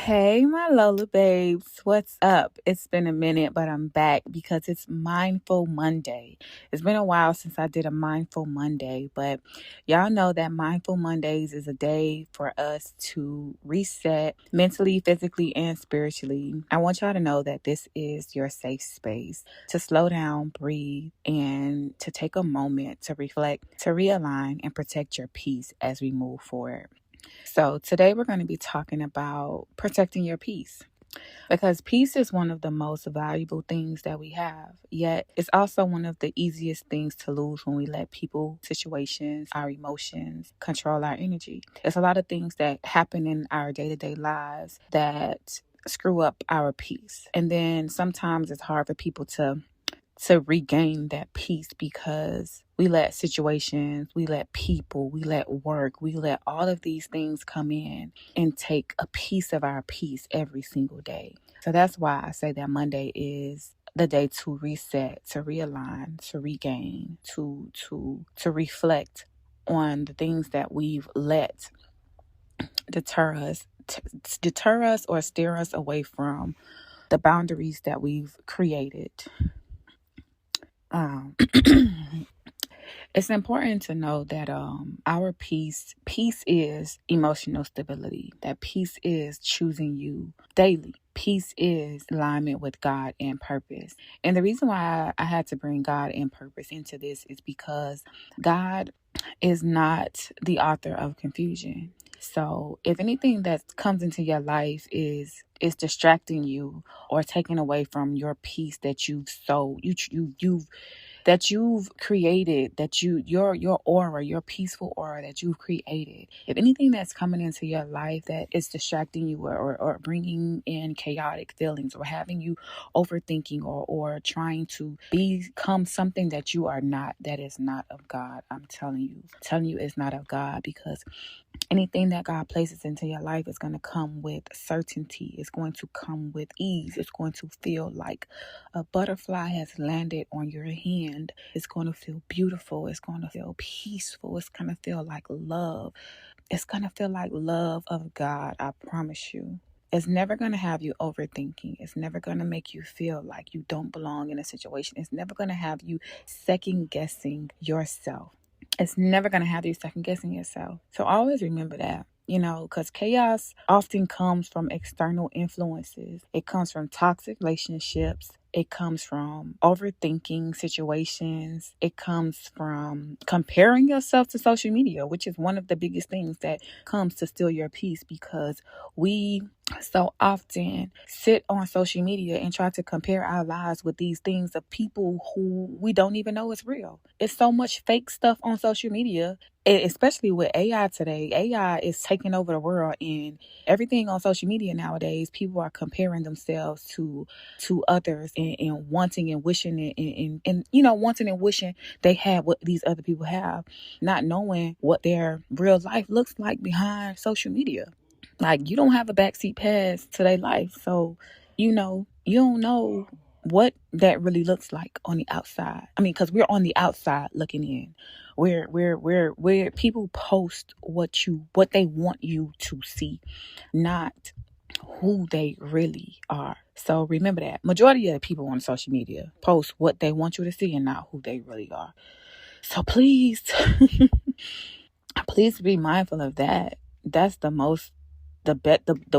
Hey, my Lola babes, what's up? It's been a minute, but I'm back because it's Mindful Monday. It's been a while since I did a Mindful Monday, but y'all know that Mindful Mondays is a day for us to reset mentally, physically, and spiritually. I want y'all to know that this is your safe space to slow down, breathe, and to take a moment to reflect, to realign, and protect your peace as we move forward. So, today we're going to be talking about protecting your peace because peace is one of the most valuable things that we have. Yet, it's also one of the easiest things to lose when we let people, situations, our emotions control our energy. There's a lot of things that happen in our day to day lives that screw up our peace. And then sometimes it's hard for people to regain that peace because we let situations, we let people, we let work, we let all of these things come in and take a piece of our peace every single day. So that's why I say that Monday is the day to reset, to realign, to regain, to reflect on the things that we've let deter us, deter us or steer us away from the boundaries that we've created. Um, It's important to know that our peace is emotional stability. That peace is choosing you daily. Peace is alignment with God and purpose. And the reason why I had to bring God and purpose into this is because God is not the author of confusion. So if anything that comes into your life is distracting you or taking away from your peace that you've created, that your aura, your peaceful aura that you've created, if anything that's coming into your life that is distracting you or bringing in chaotic feelings or having you overthinking or trying to become something that you are not, that is not of God, I'm telling you it's not of God, because anything that God places into your life is going to come with certainty. It's going to come with ease. It's going to feel like a butterfly has landed on your hand. It's going to feel beautiful. It's going to feel peaceful. It's going to feel like love. It's going to feel like love of God. I promise you. It's never going to have you overthinking. It's never going to make you feel like you don't belong in a situation. It's never going to have you second guessing yourself. It's never going to have you second guessing yourself. So always remember that, because chaos often comes from external influences. It comes from toxic relationships. It comes from overthinking situations. It comes from comparing yourself to social media, which is one of the biggest things that comes to steal your peace, because we so often sit on social media and try to compare our lives with these things of people who we don't even know is real. It's so much fake stuff on social media, especially with AI today. AI is taking over the world, and everything on social media nowadays, people are comparing themselves to others and wanting and wishing and wanting and wishing they had what these other people have, not knowing what their real life looks like behind social media. Like, you don't have a backseat pass to their life. So, you don't know what that really looks like on the outside. I mean, because we're on the outside looking in. Where people post what they want you to see, not who they really are. So remember that. Majority of the people on social media post what they want you to see and not who they really are. So please, please be mindful of that. That's the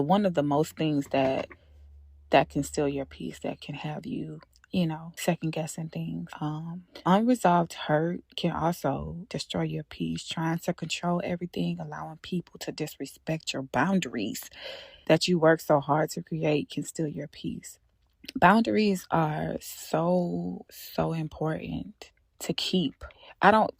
one of the most things that can steal your peace, that can have you, second guessing things. Unresolved hurt can also destroy your peace. Trying to control everything, allowing people to disrespect your boundaries that you work so hard to create, can steal your peace. Boundaries are so important to keep.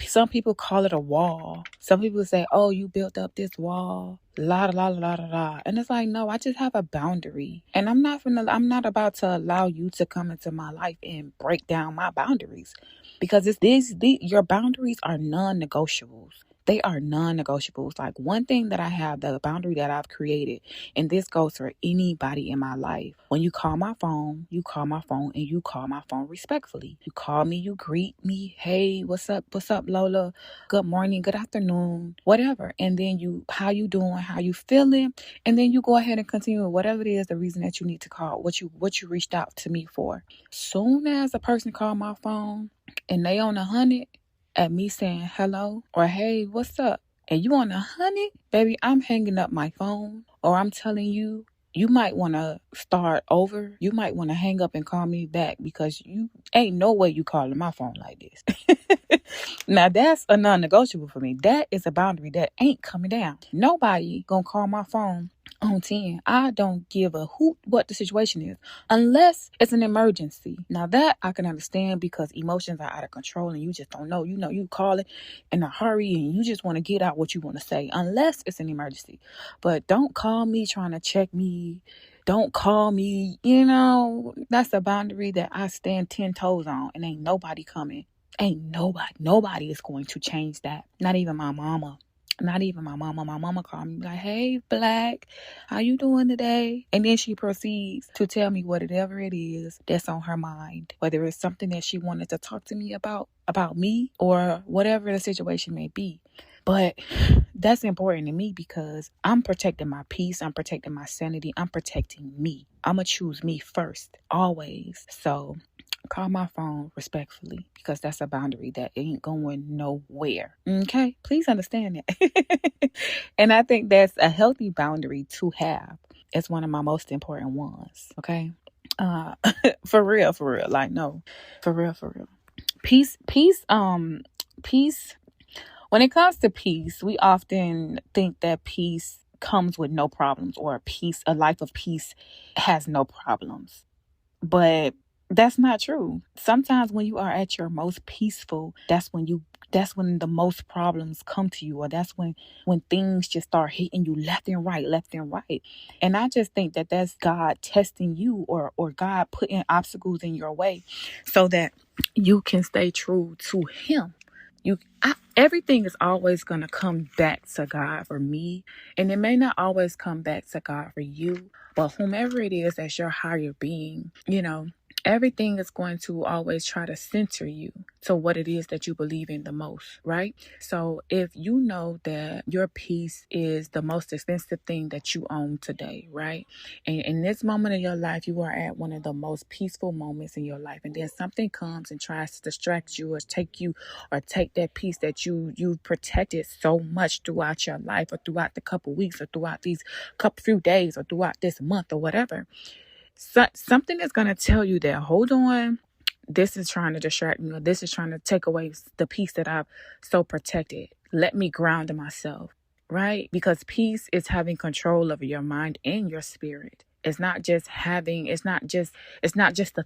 Some people call it a wall. Some people say, oh, you built up this wall, la la la la la la. And it's like, no, I just have a boundary. And I'm not about to allow you to come into my life and break down my boundaries. Because your boundaries are non-negotiables. They are non-negotiables. Like, one thing that I have, the boundary that I've created, and this goes for anybody in my life. When you call my phone, you call my phone, and you call my phone respectfully. You call me, you greet me. Hey, what's up? What's up, Lola? Good morning, good afternoon, whatever. And then how you doing? How you feeling? And then you go ahead and continue with whatever it is, the reason that you need to call, what you reached out to me for. Soon as a person call my phone and they on 100 at me saying hello or hey, what's up, and you on 100, baby, I'm hanging up my phone, or I'm telling you, you might want to start over. You might want to hang up and call me back, because you ain't no way you calling my phone like this. Now, that's a non-negotiable for me. That is a boundary that ain't coming down. Nobody gonna call my phone on 10. I don't give a hoot what the situation is, unless it's an emergency. Now, that I can understand, because emotions are out of control and you just don't know. You know, you call it in a hurry and you just want to get out what you want to say, unless it's an emergency. But don't call me trying to check me. Don't call me, that's a boundary that I stand 10 toes on, and ain't nobody coming. Ain't nobody is going to change that. Not even my mama. Not even my mama. My mama called me like, hey, Black, how you doing today? And then she proceeds to tell me whatever it is that's on her mind, whether it's something that she wanted to talk to me about me, or whatever the situation may be. But that's important to me, because I'm protecting my peace. I'm protecting my sanity. I'm protecting me. I'm going to choose me first, always. So call my phone respectfully, because that's a boundary that ain't going nowhere. Okay? Please understand that. And I think that's a healthy boundary to have. It's one of my most important ones. Okay? For real. Like, no. For real. Peace. When it comes to peace, we often think that peace comes with no problems, or a life of peace has no problems. But that's not true. Sometimes when you are at your most peaceful, that's when the most problems come to you, or that's when things just start hitting you left and right. And I just think that that's God testing you, or God putting obstacles in your way so that you can stay true to him. Everything is always going to come back to God for me. And it may not always come back to God for you, but whomever it is that's your higher being, everything is going to always try to center you to what it is that you believe in the most, right? So if you know that your peace is the most expensive thing that you own today, right? And in this moment of your life, you are at one of the most peaceful moments in your life. And then something comes and tries to distract you, or take that peace that you've protected so much throughout your life, or throughout the couple weeks, or throughout these few days, or throughout this month, or whatever. Something is going to tell you that, hold on, this is trying to distract me, or this is trying to take away the peace that I've so protected. Let me ground myself, right? Because peace is having control over your mind and your spirit. It's not just a thing. It's not just a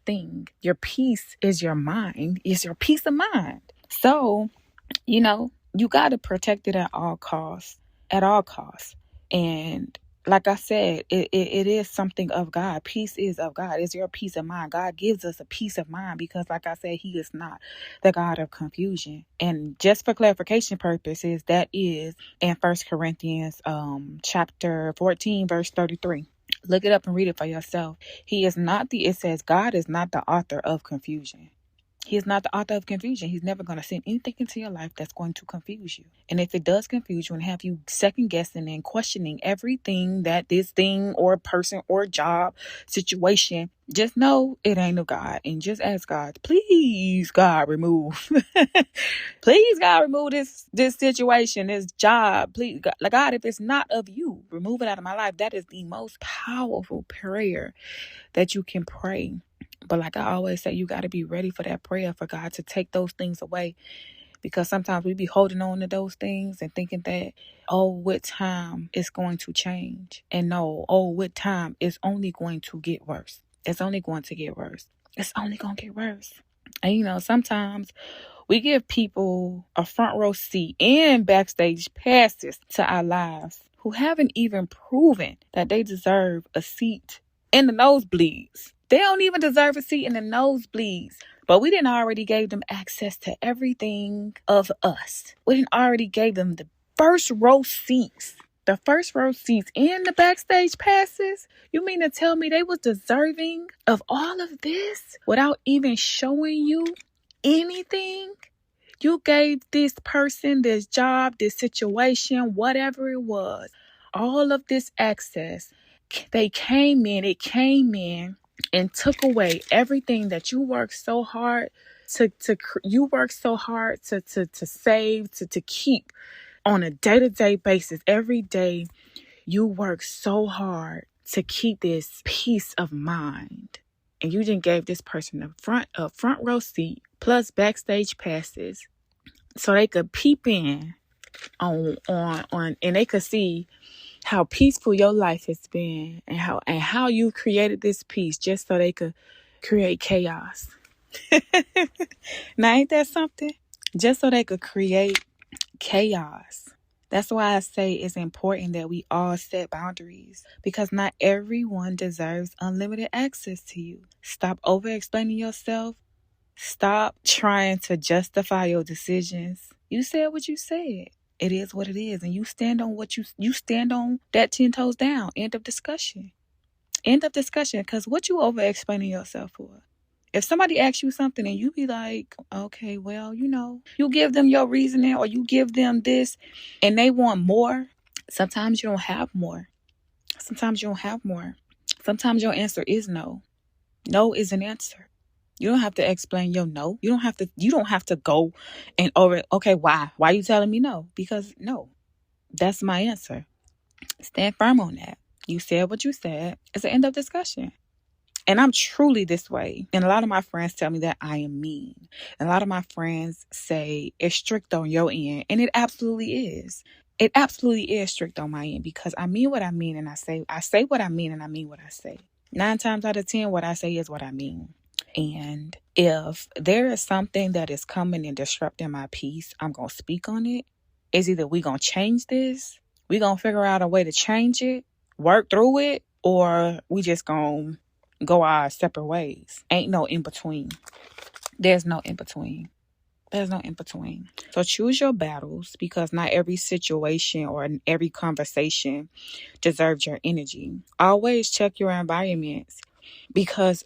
thing. Your peace is your mind, is your peace of mind. So, you got to protect it at all costs. And like I said, it is something of God. Peace is of God. It's your peace of mind. God gives us a peace of mind, because like I said, he is not the God of confusion. And just for clarification purposes, that is in 1 Corinthians chapter 14, verse 33. Look it up and read it for yourself. It says God is not the author of confusion. He is not the author of confusion. He's never going to send anything into your life that's going to confuse you. And if it does confuse you and have you second guessing and questioning everything that this thing or person or job situation, just know it ain't of God. And just ask God, please, God, remove. Please, God, remove this situation, this job. Please, God, if it's not of you, remove it out of my life. That is the most powerful prayer that you can pray. But like I always say, you got to be ready for that prayer, for God to take those things away. Because sometimes we be holding on to those things and thinking that, with time it's going to change. And no, with time it's only going to get worse. It's only going to get worse. And sometimes we give people a front row seat and backstage passes to our lives who haven't even proven that they deserve a seat in the nosebleeds. They don't even deserve a seat in the nosebleeds. But we didn't already gave them access to everything of us. We didn't already gave them the first row seats. The first row seats and the backstage passes. You mean to tell me they was deserving of all of this without even showing you anything? You gave this person, this job, this situation, whatever it was, all of this access. It came in and took away everything that you worked so hard to save, to keep on a day-to-day basis. Every day you work so hard to keep this peace of mind. And you just gave this person a front row seat plus backstage passes so they could peep in on and they could see how peaceful your life has been and how you created this peace just so they could create chaos. Now ain't that something? Just so they could create chaos. That's why I say it's important that we all set boundaries, because not everyone deserves unlimited access to you. Stop over explaining yourself. Stop trying to justify your decisions. You said what you said. It is what it is. And you stand on what you stand on that 10 toes down. End of discussion. End of discussion. Because what you over explaining yourself for? If somebody asks you something and you be like, okay, well, you give them your reasoning or you give them this and they want more. Sometimes you don't have more. Sometimes you don't have more. Sometimes your answer is no. No is an answer. You don't have to explain your no. You don't have to go and okay, why? Why are you telling me no? Because no. That's my answer. Stand firm on that. You said what you said. It's an end of discussion. And I'm truly this way. And a lot of my friends tell me that I am mean. And a lot of my friends say it's strict on your end. And it absolutely is. It absolutely is strict on my end, because I mean what I mean and I say what I mean and I mean what I say. 9 times out of 10, what I say is what I mean. And if there is something that is coming and disrupting my peace, I'm going to speak on it. It's either we going to change this, we going to figure out a way to change it, work through it, or we just going to go our separate ways. Ain't no in between. There's no in between. There's no in between. So choose your battles, because not every situation or every conversation deserves your energy. Always check your environments, because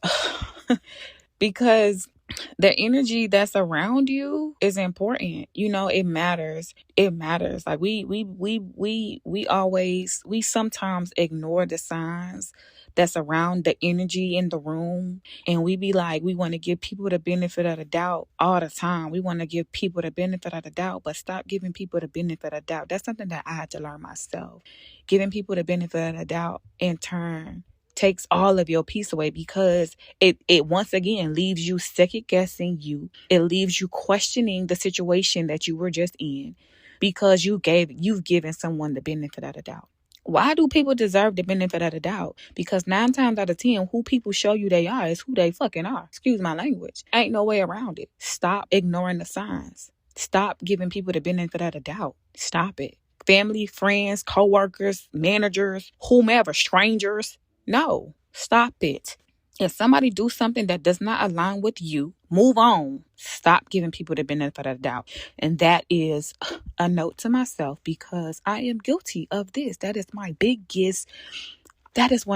the energy that's around you is important. It matters. It matters. Like we sometimes ignore the signs that's around the energy in the room. And we be like, we want to give people the benefit of the doubt all the time. We want to give people the benefit of the doubt, but stop giving people the benefit of the doubt. That's something that I had to learn myself. Giving people the benefit of the doubt in turn takes all of your peace away, because it once again leaves you second guessing you. It leaves you questioning the situation that you were just in, because you've given someone the benefit of the doubt. Why do people deserve the benefit of the doubt? Because 9 times out of 10, who people show you they are is who they fucking are. Excuse my language. Ain't no way around it. Stop ignoring the signs. Stop giving people the benefit of the doubt. Stop it. Family, friends, co-workers, managers, whomever, strangers. No, stop it. If somebody do something that does not align with you, move on. Stop giving people the benefit of the doubt. And that is a note to myself, because I am guilty of this. That is one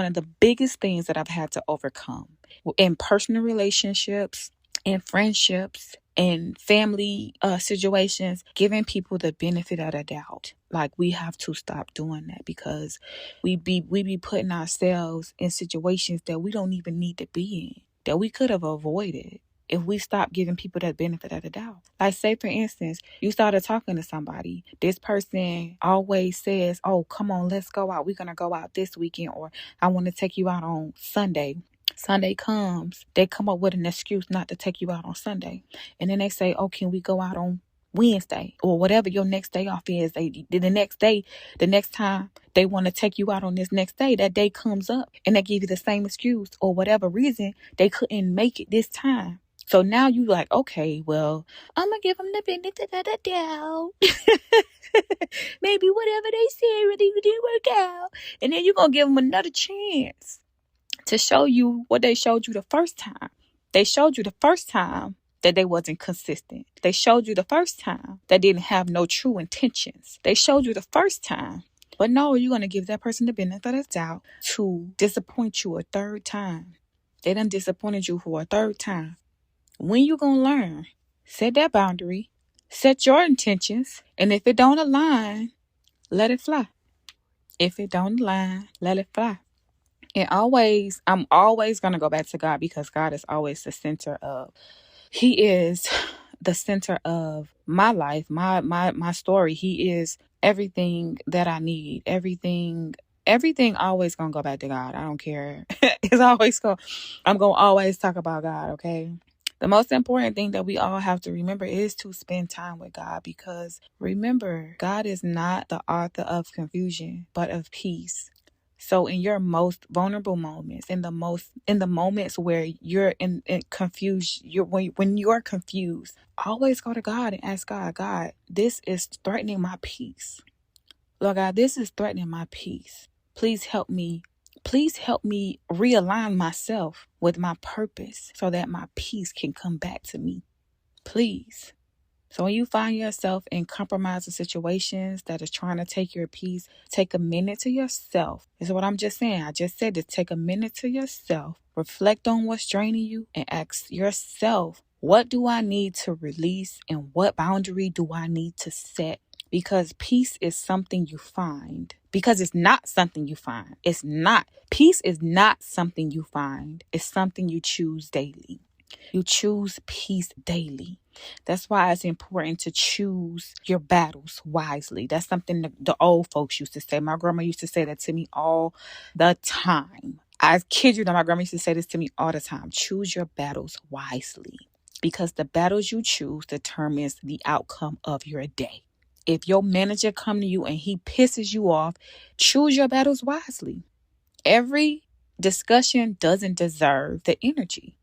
of the biggest things that I've had to overcome in personal relationships, in friendships, in family situations, giving people the benefit of the doubt. Like, we have to stop doing that, because we be putting ourselves in situations that we don't even need to be in, that we could have avoided if we stop giving people that benefit of the doubt. Like, say for instance, you started talking to somebody. This person always says, oh, come on, let's go out. We're going to go out this weekend, or I want to take you out on Sunday. Sunday comes, they come up with an excuse not to take you out on Sunday. And then they say, oh, can we go out on Wednesday, or whatever your next day off is? The next time they want to take you out on this next day, that day comes up and they give you the same excuse, or whatever reason they couldn't make it this time. So now you like, okay, well, I'm going to give them the benefit of the doubt. Maybe whatever they said really didn't work out. And then you're going to give them another chance to show you what they showed you the first time. They showed you the first time that they wasn't consistent. They showed you the first time that didn't have no true intentions. They showed you the first time. But no, you're going to give that person the benefit of the doubt to disappoint you a third time. They done disappointed you for a third time. When you going to learn? Set that boundary. Set your intentions. And if it don't align, let it fly. If it don't align, let it fly. And I'm always going to go back to God, because God is always the center of, He is the center of my life, my story. He is everything that I need. Everything always going to go back to God. I don't care. I'm going to always talk about God, okay? The most important thing that we all have to remember is to spend time with God, because remember, God is not the author of confusion, but of peace. So in your most vulnerable moments, in the moments where you're in confused, when you're confused, always go to God and ask God, God, this is threatening my peace. Lord God, this is threatening my peace. Please help me. Please help me realign myself with my purpose so that my peace can come back to me. Please. So when you find yourself in compromising situations that is trying to take your peace, take a minute to yourself. This is what I'm just saying. I just said to take a minute to yourself, reflect on what's draining you, and ask yourself, what do I need to release and what boundary do I need to set? Because peace is something you find. Because it's not something you find. It's not. Peace is not something you find. It's something you choose daily. You choose peace daily. That's why it's important to choose your battles wisely. That's something the old folks used to say. My grandma used to say that to me all the time. I kid you not, my grandma used to say this to me all the time. Choose your battles wisely, because the battles you choose determines the outcome of your day. If your manager come to you and he pisses you off, choose your battles wisely. Every discussion doesn't deserve the energy.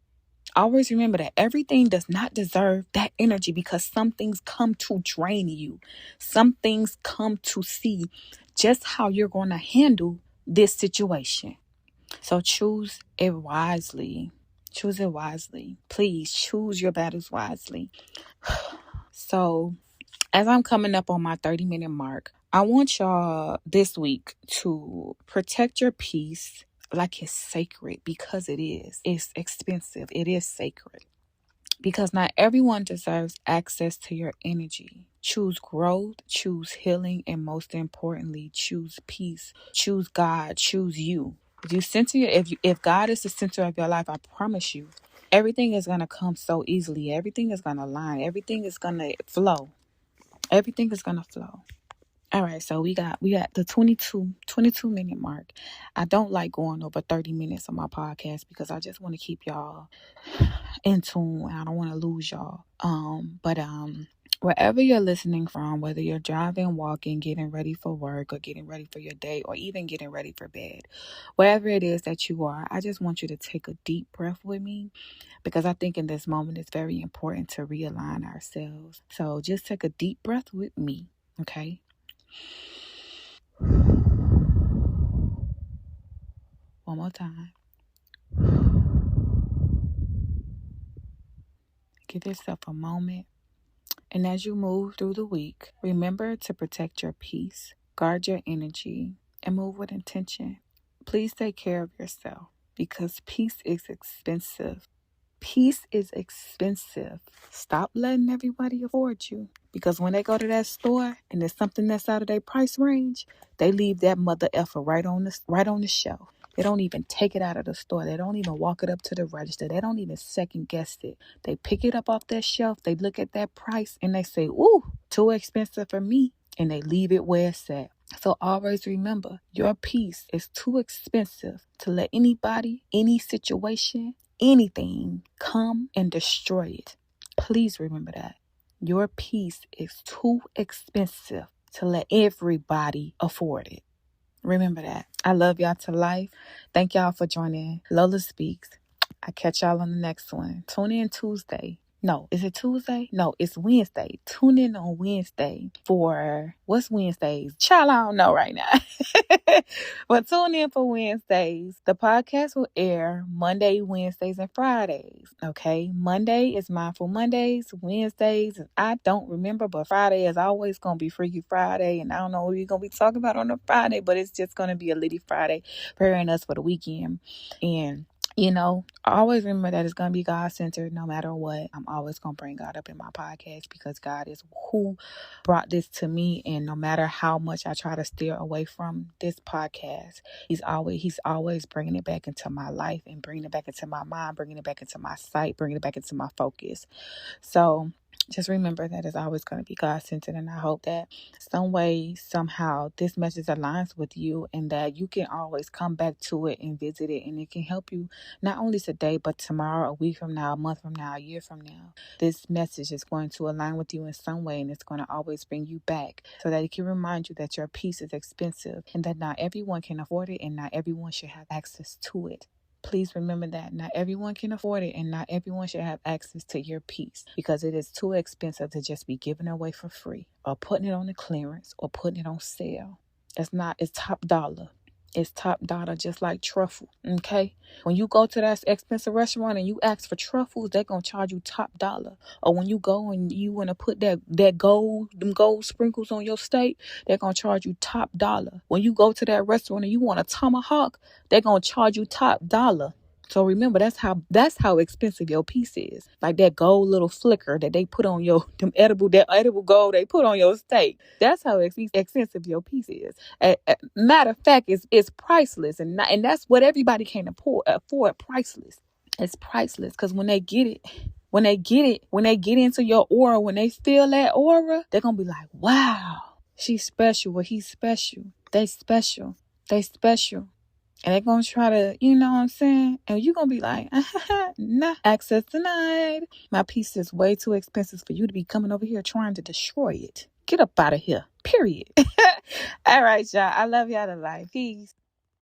Always remember that everything does not deserve that energy, because some things come to drain you. Some things come to see just how you're going to handle this situation. So choose it wisely. Choose it wisely. Please choose your battles wisely. So as I'm coming up on my 30-minute mark, I want y'all this week to protect your peace like it's sacred, because it is. It's expensive. It is sacred. Because not everyone deserves access to your energy. Choose growth, choose healing, and most importantly, choose peace. Choose God, choose you. If God is the center of your life, I promise you, everything is gonna come so easily. Everything is gonna align. Everything is gonna flow. Everything is gonna flow. All right, so we got the 22-minute mark. I don't like going over 30 minutes on my podcast, because I just want to keep y'all in tune. I don't want to lose y'all. But wherever you're listening from, whether you're driving, walking, getting ready for work, or getting ready for your day, or even getting ready for bed, wherever it is that you are, I just want you to take a deep breath with me, because I think in this moment it's very important to realign ourselves. So just take a deep breath with me, okay? One more time. Give yourself a moment. And as you move through the week, remember to protect your peace, guard your energy, and move with intention. Please take care of yourself, because peace is expensive. Peace is expensive. Stop letting everybody afford you, because when they go to that store and there's something that's out of their price range, they leave that mother effer right on the shelf. They don't even take it out of the store. They don't even walk it up to the register. They don't even second guess it. They pick it up off that shelf. They look at that price and they say, "Ooh, too expensive for me." And they leave it where it's at. So always remember, your peace is too expensive to let anybody, any situation, anything come and destroy it. Please remember that. Your peace is too expensive to let everybody afford it. Remember that. I love y'all to life. Thank y'all for joining Lola Speaks. I catch y'all on the next one. Tune in Tuesday. No, is it Tuesday? No, it's Wednesday. Tune in on Wednesday for what's Wednesdays? Child, I don't know right now. But tune in for Wednesdays. The podcast will air Monday, Wednesdays, and Fridays. Okay. Monday is Mindful Mondays. Wednesdays, I don't remember, but Friday is always gonna be Freaky Friday. And I don't know what we're gonna be talking about on a Friday, but it's just gonna be a Liddy Friday, preparing us for the weekend. And I always remember that it's going to be God-centered no matter what. I'm always going to bring God up in my podcast because God is who brought this to me. And no matter how much I try to steer away from this podcast, he's always bringing it back into my life and bringing it back into my mind, bringing it back into my sight, bringing it back into my focus. So just remember that it's always going to be God-centered, and I hope that some way, somehow, this message aligns with you and that you can always come back to it and visit it, and it can help you not only today, but tomorrow, a week from now, a month from now, a year from now. This message is going to align with you in some way, and it's going to always bring you back so that it can remind you that your peace is expensive and that not everyone can afford it and not everyone should have access to it. Please remember that not everyone can afford it and not everyone should have access to your peace because it is too expensive to just be given away for free or putting it on the clearance or putting it on sale. It's top dollar. It's top dollar, just like truffle. Okay. When you go to that expensive restaurant and you ask for truffles, they're going to charge you top dollar. Or when you go and you want to put them gold sprinkles on your steak, they're going to charge you top dollar. When you go to that restaurant and you want a tomahawk, they're going to charge you top dollar. So remember, that's how expensive your piece is. Like that gold little flicker that they put on that edible gold they put on your steak. That's how expensive your piece is. Matter of fact, it's priceless, and that's what everybody can afford. Priceless. It's priceless because when they get into your aura, when they feel that aura, they're gonna be like, "Wow, she's special. Well, he's special. They special. They special." And they're going to try to, you know what I'm saying? And you're going to be like, nah, access denied. My piece is way too expensive for you to be coming over here trying to destroy it. Get up out of here. Period. All right, y'all. I love y'all to life. Peace.